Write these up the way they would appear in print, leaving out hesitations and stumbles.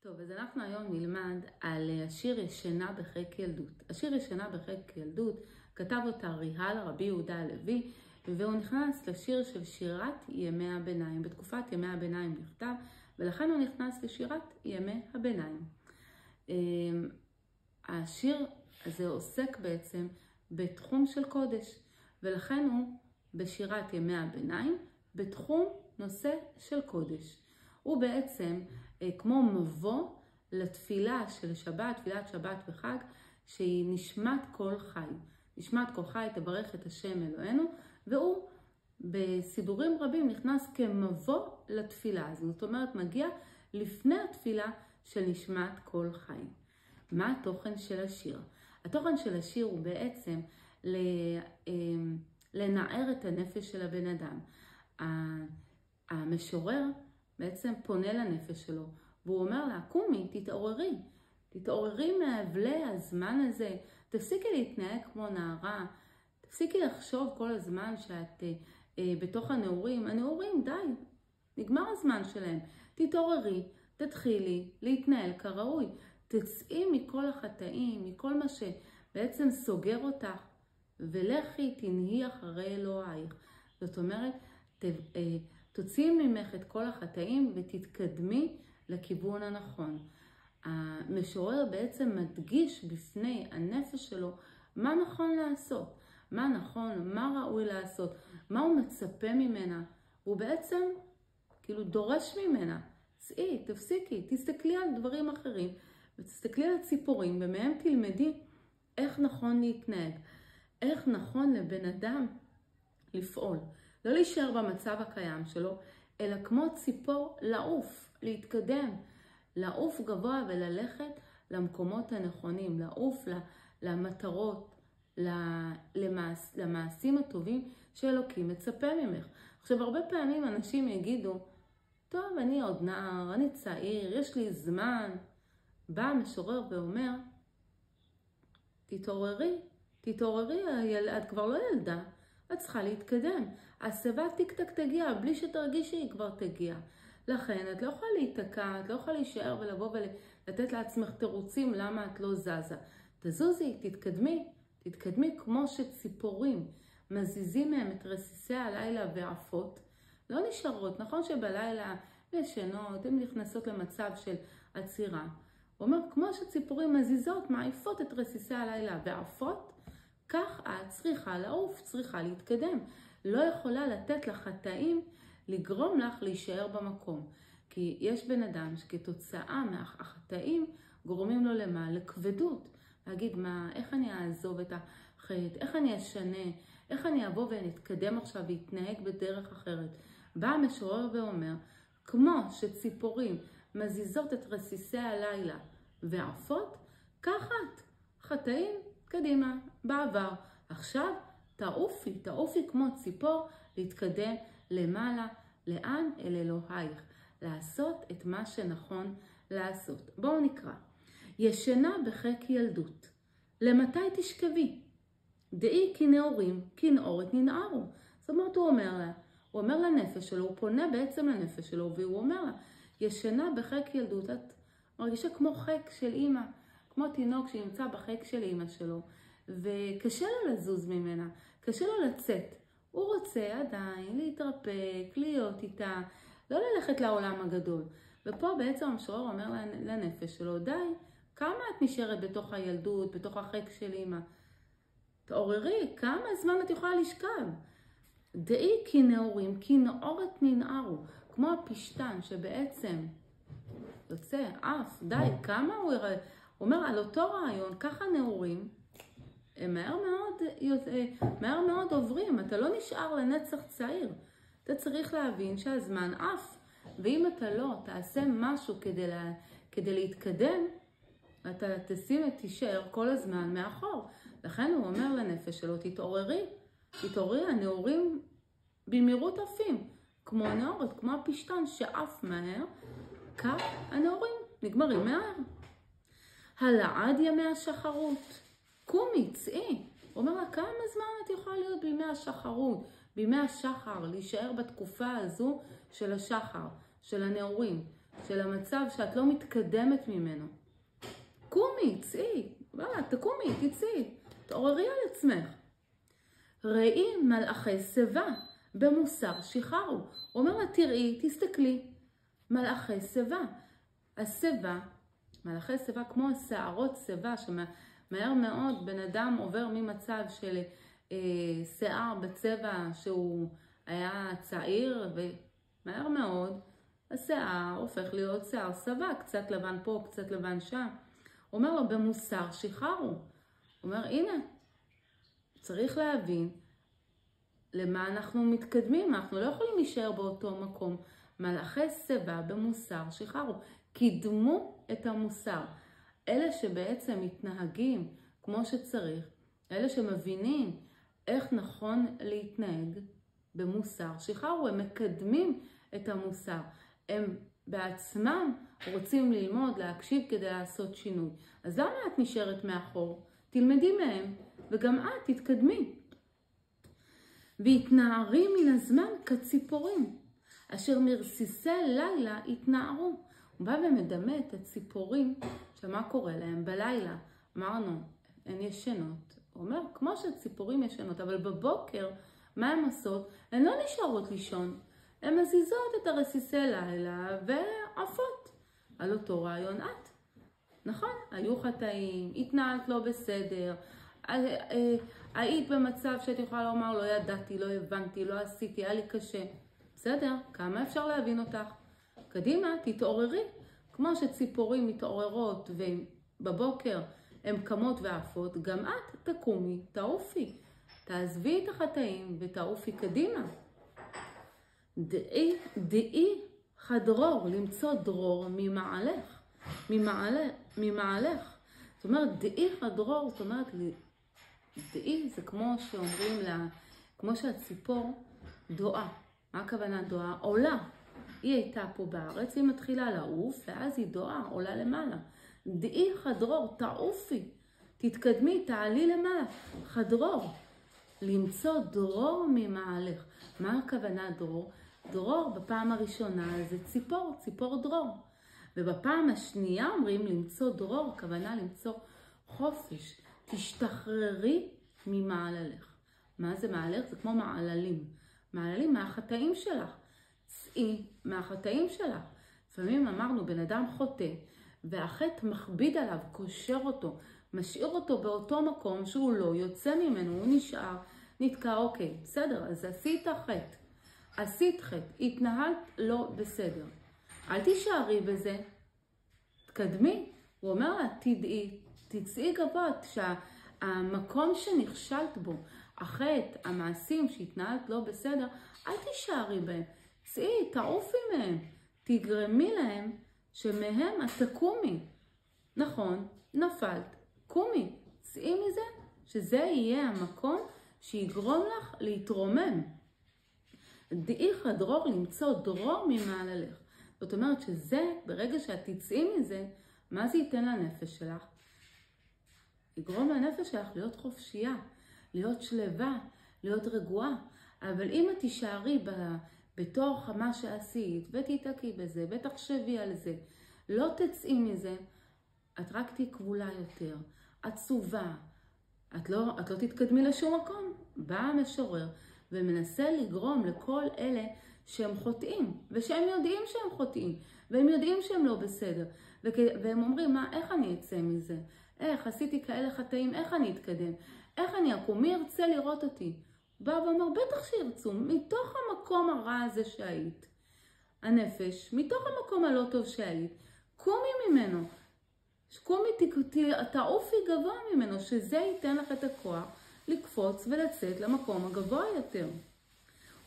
טוב, אז אנחנו היום נלמד על השיר ישנה בחיק ילדות. השיר ישנה בחיק ילדות, כתב אותה ריה"ל, רבי יהודה הלוי, והוא נכנס לשיר של שירת ימי הביניים. בתקופת ימי הביניים נכתב, ולכן הוא נכנס לשירת ימי הביניים. השיר הזה עוסק בעצם בתחום של קודש, ולכן הוא בשירת ימי הביניים, בתחום נושא של קודש. הוא בעצם כמו מבוא לתפילה של שבת, תפילת שבת וחג, שהיא נשמת כל חי. נשמת כל חי תברך את השם אלוהינו, והוא בסידורים רבים נכנס כמבוא לתפילה. זאת אומרת, מגיע לפני התפילה של נשמת כל חי. מה התוכן של השיר? התוכן של השיר הוא בעצם לנער את הנפש של הבן אדם. המשורר בעצם פונה לנפש שלו, והוא אומר לה, קומי, תתעוררי מהבלי הזמן הזה, תפסיקי להתנהג כמו נערה, תפסיקי לחשוב כל הזמן שאת בתוך הנעורים. הנעורים, די, נגמר הזמן שלהם. תתעוררי, תתחילי להתנהל כראוי, תצאי מכל החטאים, מכל מה שבעצם סוגר אותך, ולכי תנהי אחרי אלוהייך. זאת אומרת, תוציאי ממך את כל החטאים ותתקדמי לכיוון הנכון. המשורר בעצם מדגיש בפני הנפש שלו מה נכון לעשות, מה נכון, מה ראוי לעשות, מה הוא מצפה ממנה. הוא בעצם כאילו דורש ממנה, צאי, תפסיקי, תסתכלי על דברים אחרים, ותסתכלי על הציפורים, ומהם תלמדי איך נכון להתנהג, איך נכון לבן אדם לפעול. לא להישאר במצב הקיים שלו, אלא כמו ציפור לעוף, להתקדם, לעוף גבוה וללכת למקומות הנכונים, לעוף למטרות, למעשים הטובים שאלוקים מצפה ממך. עכשיו, הרבה פעמים אנשים יגידו, טוב, אני עוד נער, אני צעיר, יש לי זמן. בא המשורר ואומר, תתעוררי, את כבר לא ילדה. את צריכה להתקדם. השיבה טיק-טק תגיע, בלי שתרגישי היא כבר תגיע. לכן את לא יכולה להיתקע, את לא יכולה להישאר ולבוא ולתת לעצמך תירוצים למה את לא זזה. תזוזי, תתקדמי כמו שציפורים מזיזים מהם את רסיסי הלילה ועפות. לא נשארות, נכון שבלילה ישנות, הן נכנסות למצב של עצירה. הוא אומר, כמו שציפורים מזיזות, מעיפות את רסיסי הלילה ועפות, כך את צריכה לעוף, צריכה להתקדם. לא יכולה לתת לחטאים לגרום לך להישאר במקום. כי יש בן אדם שכתוצאה מהחטאים גורמים לו למה? לכבדות. להגיד, איך אני אעזוב את החטא? איך אני אשנה? איך אני אבוא ונתקדם עכשיו והתנהג בדרך אחרת? בא המשורר ואומר, כמו שציפורים מזיזות את רסיסי הלילה ועפות, כך את, חטאים, קדימה, בעבר. עכשיו תעופי כמו ציפור, להתקדם למעלה, לאן? אל אלוהייך. לעשות את מה שנכון לעשות. בואו נקרא. ישנה בחיק ילדות, למתי תשכבי? דעי כי נעורים, כנעורת ננערו. זאת אומרת, הוא אומר לנפש שלו, הוא פונה בעצם לנפש שלו, והוא אומר לה, ישנה בחיק ילדות, את מרגישה כמו חיק של אמא, כמו תינוק שנמצא בחיק של אמא שלו, וקשה לו לזוז ממנה, קשה לו לצאת. הוא רוצה עדיין להתרפק, להיות איתה, לא ללכת לעולם הגדול. ופה בעצם המשורר אומר לנפש שלו, די, כמה את נשארת בתוך הילדות, בתוך החיק של אמא? תעוררי, כמה זמן את יכולה לשכב? דעי כי נעורים, כי נעורת ננערו, כמו הפשטן שבעצם יוצא, די, כמה הוא יראה? הוא אומר על אותו רעיון, ככה נעורים, הם מהר מאוד עוברים, אתה לא נשאר לנצח צעיר. אתה צריך להבין שהזמן עף, ואם אתה לא תעשה משהו כדי להתקדם, אתה תישאר כל הזמן מאחור. לכן הוא אומר לנפש שלו, תתעוררי, הנעורים במהירות עפים, כמו הנעורת, כמו הפשטן שעף מהר, כך הנעורים נגמרים מהר. הלעד ימי השחרות, קומי, צאי. הוא אומר לה, כמה זמן את יכולה להיות בימי השחרות, בימי השחר, להישאר בתקופה הזו של השחר, של הנעורים, של המצב שאת לא מתקדמת ממנו. קומי, צאי, תקומי, תצאי, תעוררי על עצמך. ראי מלאכי שיבה, במוסר שחררו. הוא אומר לה, תראי, תסתכלי, מלאכי שיבה. השיבה, מלאכי שיבה כמו השערות שיבה, שמהר מאוד בן אדם עובר ממצב של שיער בצבע שהוא היה צעיר, ומהר מאוד השיער הופך להיות שיער שיבה, קצת לבן פה, קצת לבן שם. הוא אומר לו, במוסר שחררו. הוא אומר, הנה, צריך להבין למה אנחנו מתקדמים, אנחנו לא יכולים להישאר באותו מקום. מלאכי שיבה במוסר שחררו, קידמו את המוסר. אלה שבעצם מתנהגים כמו שצריך, אלה שמבינים איך נכון להתנהג במוסר שחררו, הם מקדמים את המוסר. הם בעצמם רוצים ללמוד, להקשיב כדי לעשות שינוי. אז למה את נשארת מאחור? תלמדי מהם וגם את תתקדמי. והתנערי מן הזמן כציפורים, אשר מרסיסי לילה התנערו. הוא בא ומדמה את הציפורים, שמה קורה להם בלילה. אמרנו, הן ישנות. הוא אומר, כמו שהציפורים ישנות, אבל בבוקר, מה הן עושות? הן לא נשארות לישון. הן מזיזות את הרסיסי לילה ועפות. על אותו רעיון את. נכון, היו חטאים, התנהלת לא בסדר, היית במצב שאת יכולה לומר, לא ידעתי, לא הבנתי, לא עשיתי, היה לי קשה. בסדר, כמה אפשר להבין אותך? קדימה, תתעוררי. כמו שציפורים מתעוררות ובבוקר הן קמות ועפות, גם את תקומי, תעופי. תעזבי את החטאים ותעופי קדימה. דעי חדרור, למצוא דרור ממעלך. ממעלך. זאת אומרת, דעי חדרור, זאת אומרת, דעי זה כמו שאומרים לה, כמו שהציפור דועה. מה הכוונה דועה? עולה. היא הייתה פה בארץ, היא מתחילה לעוף, ואז היא דועה, עולה למעלה. דעי חדרור, תעופי, תתקדמי, תעלי למעלה. חדרור, למצוא דרור ממעלך. מה הכוונה דרור? דרור בפעם הראשונה זה ציפור, ציפור דרור. ובפעם השנייה אומרים למצוא דרור, הכוונה למצוא חופש. תשתחררי ממעללך. מה זה מעלך? זה כמו מעללים. מעללים מהחטאים שלך. צאי מהחטאים שלך. לפעמים אמרנו, בן אדם חוטא, והחטא מכביד עליו, קושר אותו, משאיר אותו באותו מקום שהוא לא יוצא ממנו, הוא נשאר, נתקע, אוקיי, בסדר, אז עשית חטא. עשית חטא, התנהלת לא בסדר. אל תישארי בזה, תקדמי. הוא אומר לה, תדעי, תצאי גבוה, שהמקום שנכשלת בו, החטא, המעשים שהתנהלת לא בסדר, אל תישארי בהם. צאי, תעופי מהם, תגרמי להם שמהם את תקומי. נכון, נפלת, קומי, צאי מזה, שזה יהיה המקום שיגרום לך להתרומם. דעי חדרור, למצוא דרור ממעללך. זאת אומרת שזה, ברגע שאת תצאי מזה, מה זה ייתן לנפש שלך? יגרום לנפש שלך להיות חופשייה, להיות שלווה, להיות רגועה. אבל אם את תישארי בתוך מה שעשית, ותתעקי בזה, ותחשבי על זה, לא תצאי מזה, את רק תהי כבולה יותר, עצובה, את לא תתקדמי לשום מקום. בא המשורר ומנסה לגרום לכל אלה שהם חוטאים, ושהם יודעים שהם חוטאים, והם יודעים שהם לא בסדר, והם אומרים, איך אני אצא מזה? איך עשיתי כאלה חטאים, איך אני אתקדם? איך אני אקום? מי ירצה לראות אותי? בא ואומר, בטח שירצו, מתוך המקום הרע הזה שהיית, הנפש, מתוך המקום הלא טוב שהיית, קומי ממנו, קומי, תעופי גבוה ממנו, שזה ייתן לך את הכוח לקפוץ ולצאת למקום הגבוה יותר.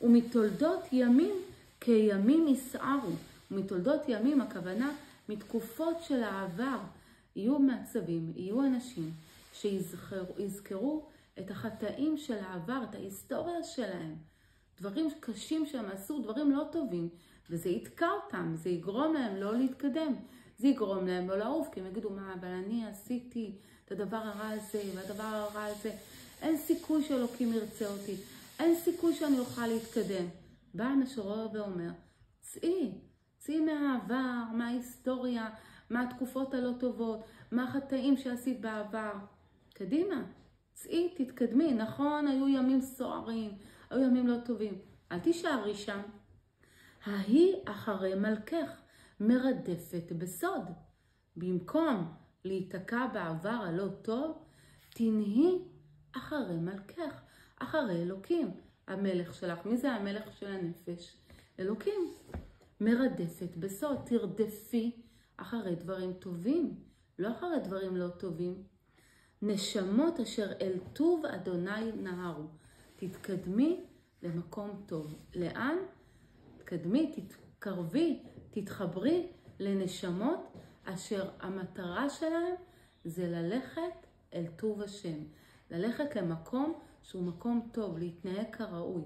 ומתולדות ימים כימים יסערו. ומתולדות ימים, הכוונה מתקופות של העבר, יהיו מעצבים, יהיו אנשים שיזכרו את החטאים של העבר, את ההיסטוריה שלהם, דברים קשים שהם עשו, דברים לא טובים, וזה יתקע אותם, זה יגרום להם לא להתקדם, זה יגרום להם לא לעוף, כי הם יגידו, מה, אבל אני עשיתי את הדבר הרע הזה, והדבר הרע הזה, אין סיכוי שאלוקים ירצה אותי, אין סיכוי שאני אוכל להתקדם. בא המשורר ואומר, צאי מהעבר, מההיסטוריה, מהתקופות הלא טובות, מהחטאים שעשית בעבר. קדימה, צאי, תתקדמי. נכון, היו ימים סוערים, היו ימים לא טובים. אל תישארי שם. ההיא אחרי מלכך, מרדפת בסוד. במקום להיתקע בעבר הלא טוב, תנהי אחרי מלכך, אחרי אלוקים. המלך שלך, מי זה המלך של הנפש? אלוקים. מרדפת בסוד, תרדפי אחרי דברים טובים, לא אחרי דברים לא טובים. נשמות אשר אל טוב אדוני נהרו. תתקדמי למקום טוב. לאן? תתקדמי, תתקרבי, תתחברי לנשמות אשר המטרה שלהם זה ללכת אל טוב השם. ללכת למקום שהוא מקום טוב, להתנהג כראוי.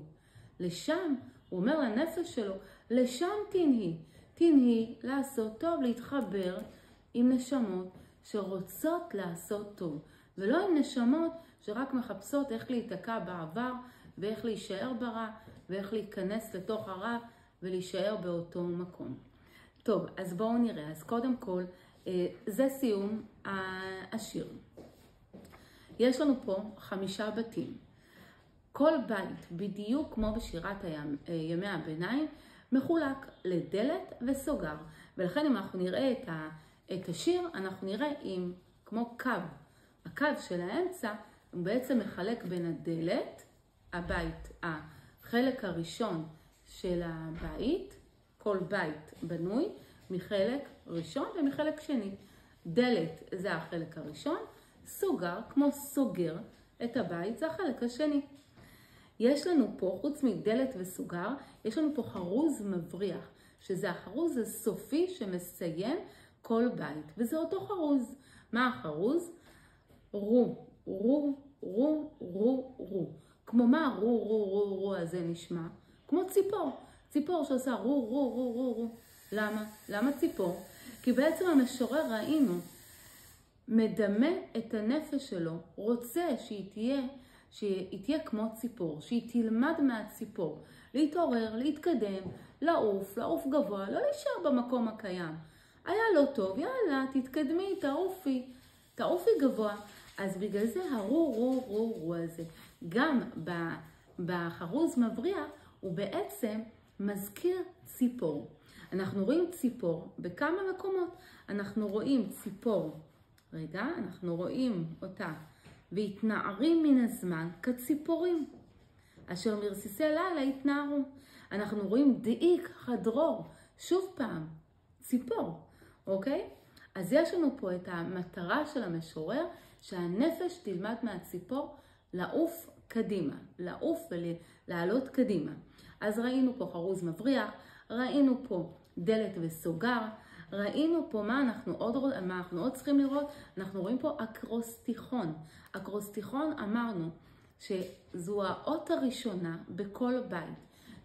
לשם, הוא אומר לנפש שלו, לשם תנהי. תנהי לעשות טוב, להתחבר עם נשמות שרוצות לעשות טוב. ולא עם נשמות שרק מחפשות איך להיתקע בעבר ואיך להישאר ברע ואיך להיכנס לתוך הרע ולהישאר באותו מקום. טוב, אז בואו נראה. אז קודם כל, זה סיום השיר. יש לנו פה 5 בתים. כל בית, בדיוק כמו בשירת ימי הביניים, מחולק לדלת וסוגר. ולכן אם אנחנו נראה את השיר, אנחנו נראה כמו קו. הקו של האמצע הוא בעצם מחלק בין הדלת, הבית, החלק הראשון של הבית, כל בית בנוי מחלק ראשון ומחלק שני. דלת זה החלק הראשון, סוגר כמו סוגר את הבית זה החלק השני. יש לנו פה, חוץ מדלת וסוגר, יש לנו פה חרוז מבריח, שזה החרוז הסופי שמסיים כל בית, וזה אותו חרוז. מה החרוז? רו, רו, רו, רו, רו. כמו מה רו, רו, רו, רו הזה נשמע? כמו ציפור. ציפור שעושה רו, רו, רו, רו, רו. למה? למה ציפור? כי בעצם המשורר ראינו, מדמה את הנפש שלו, רוצה שהיא תהיה כמו ציפור, שהיא תלמד מהציפור, להתעורר, להתקדם, לעוף גבוה, לא להישאר במקום הקיים. היה לא טוב, יאללה, תתקדמי, תעופי גבוה. אז בגלל זה הרו רו רו רו הזה. גם בחרוז מבריח הוא בעצם מזכיר ציפור. אנחנו רואים ציפור בכמה מקומות. אנחנו רואים ציפור, אנחנו רואים אותה, והתנערים מן הזמן כציפורים, אשר מרסיסי לילה התנערו. אנחנו רואים דאיק חדרור, שוב פעם, ציפור, אוקיי? אז יש לנו פה את המטרה של המשורר, שהנפש תלמד מהציפור לעוף קדימה, לעוף ולעלות קדימה. אז ראינו פה חרוז מבריח, ראינו פה דלת וסוגר, ראינו פה מה אנחנו עוד צריכים לראות. אנחנו רואים פה אקרוסטיכון. אקרוסטיכון אמרנו שזו האות הראשונה בכל בית.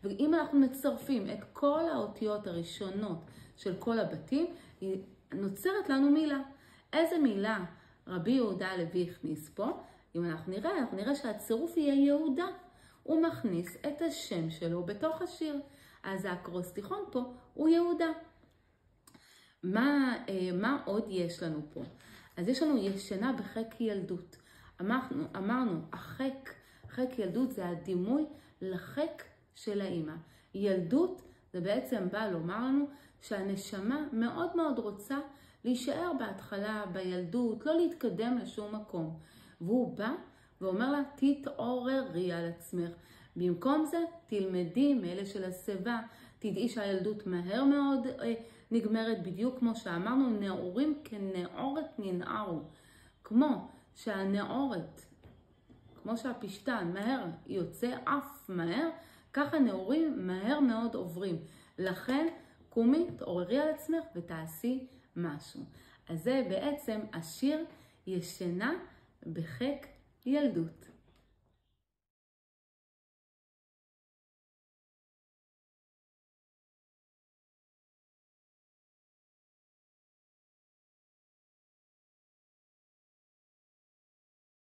ואם אנחנו מצרפים את כל האותיות הראשונות של כל הבתים, נוצרת לנו מילה. איזה מילה רבי יהודה הלוי הכניס פה? אם אנחנו נראה שהצירוף יהיה יהודה. הוא מכניס את השם שלו בתוך השיר. אז האקרוסטיכון פה הוא יהודה. מה עוד יש לנו פה? אז יש לנו ישנה בחיק ילדות. אמרנו, חיק ילדות זה הדימוי לחיק של האמא. ילדות זה בעצם בא לומר לנו שהנשמה מאוד מאוד רוצה להישאר בהתחלה בילדות, לא להתקדם לשום מקום. והוא בא ואומר לה, תתעוררי על עצמך. במקום זה, תלמדי מאלה של השיבה, תדעי שהילדות מהר מאוד נגמרת, בדיוק כמו שאמרנו, נעורים כנעורת ננערו. כמו שהנעורת, כמו שהפשטן מהר יוצא אף מהר, ככה נעורים מהר מאוד עוברים. לכן קומי, תעוררי על עצמך ותעשי משהו. אז זה בעצם השיר ישנה בחיק ילדות.